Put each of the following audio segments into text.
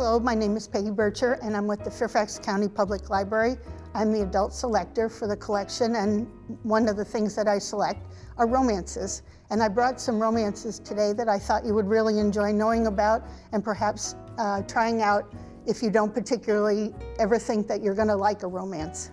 Hello, my name is Peggy Bercher, and I'm with the Fairfax County Public Library. I'm the adult selector for the collection, and one of the things that I select are romances. And I brought some romances today that I thought you would really enjoy knowing about and perhaps trying out if you don't particularly ever think that you're going to like a romance.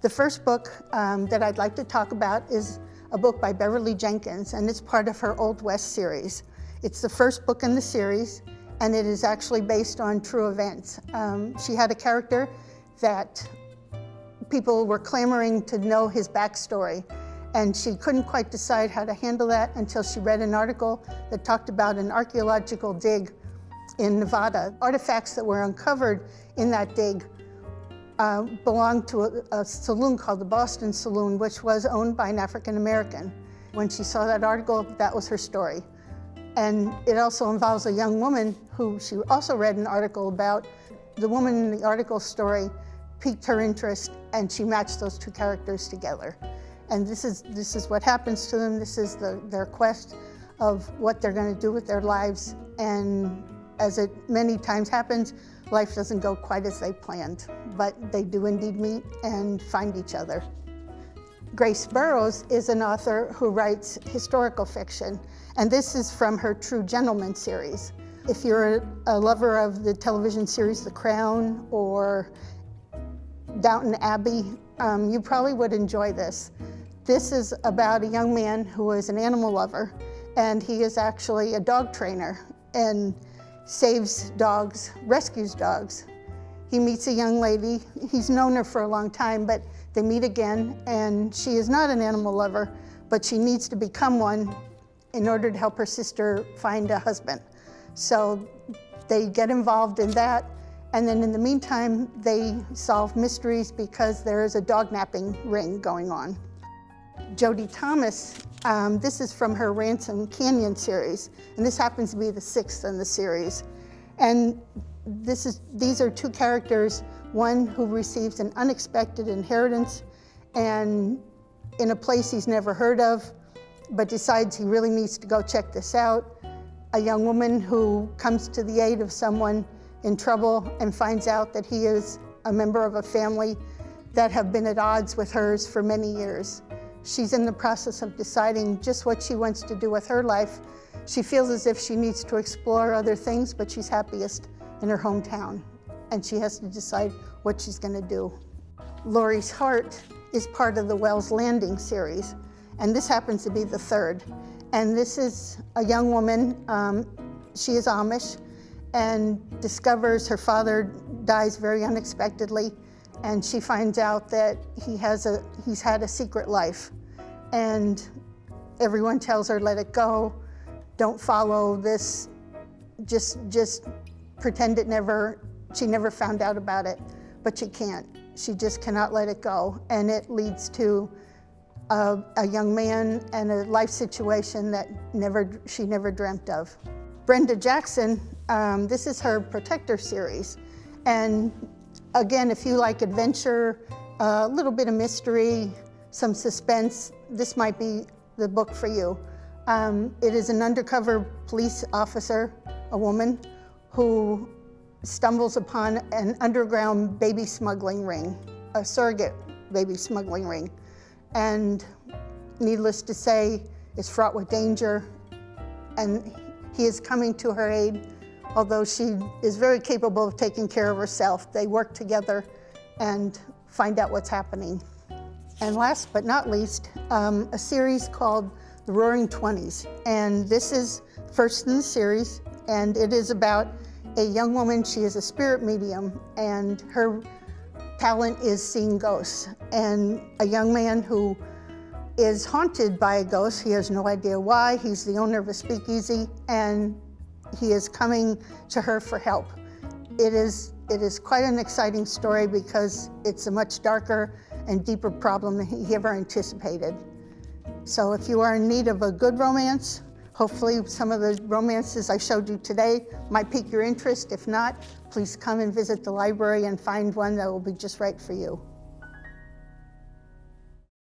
The first book that I'd like to talk about is a book by Beverly Jenkins, and it's part of her Old West series. It's the first book in the series, and it is actually based on true events. She had a character that people were clamoring to know his backstory, and she couldn't quite decide how to handle that until she read an article that talked about an archaeological dig in Nevada. Artifacts that were uncovered in that dig belonged to a saloon called the Boston Saloon, which was owned by an African American. When she saw that article, that was her story. And it also involves a young woman who she also read an article about. The woman in the article story piqued her interest, and she matched those two characters together. And this is what happens to them. This is their quest of what they're going to do with their lives. And as it many times happens, life doesn't go quite as they planned, but they do indeed meet and find each other. Grace Burrows is an author who writes historical fiction, and this is from her True Gentleman series. If you're a lover of the television series The Crown or Downton Abbey, you probably would enjoy this. This is about a young man who is an animal lover, and he is actually a dog trainer and saves dogs, rescues dogs. He meets a young lady. He's known her for a long time, but they meet again, and she is not an animal lover, but she needs to become one in order to help her sister find a husband. So they get involved in that, and then in the meantime, they solve mysteries because there is a dog napping ring going on. Jodie Thomas, this is from her Ransom Canyon series, and this happens to be the 6th in the series. And these are two characters, one who receives an unexpected inheritance and in a place he's never heard of, but decides he really needs to go check this out. A young woman who comes to the aid of someone in trouble and finds out that he is a member of a family that have been at odds with hers for many years. She's in the process of deciding just what she wants to do with her life. She feels as if she needs to explore other things, but she's happiest in her hometown, and she has to decide what she's going to do. Laurie's Heart is part of the Wells Landing series, and this happens to be the 3rd. And this is a young woman, she is Amish, and discovers her father dies very unexpectedly, and she finds out that he's had a secret life. And everyone tells her, let it go, don't follow this, just pretend she never found out about it, but she can't. She just cannot let it go, and it leads to a young man and a life situation that she never dreamt of. Brenda Jackson, this is her Protector series, and again, if you like adventure, a little bit of mystery, some suspense, this might be the book for you. It is an undercover police officer, a woman, who stumbles upon an underground baby smuggling ring, a surrogate baby smuggling ring. And needless to say, is fraught with danger, and he is coming to her aid, although she is very capable of taking care of herself. They work together and find out what's happening. And last but not least, a series called The Roaring Twenties. And this is first in the series, and it is about a young woman. She is a spirit medium, and her talent is seeing ghosts. And a young man who is haunted by a ghost. He has no idea why. He's the owner of a speakeasy, and he is coming to her for help. It is quite an exciting story because it's a much darker and deeper problem than he ever anticipated. So if you are in need of a good romance, hopefully some of the romances I showed you today might pique your interest. If not, please come and visit the library and find one that will be just right for you.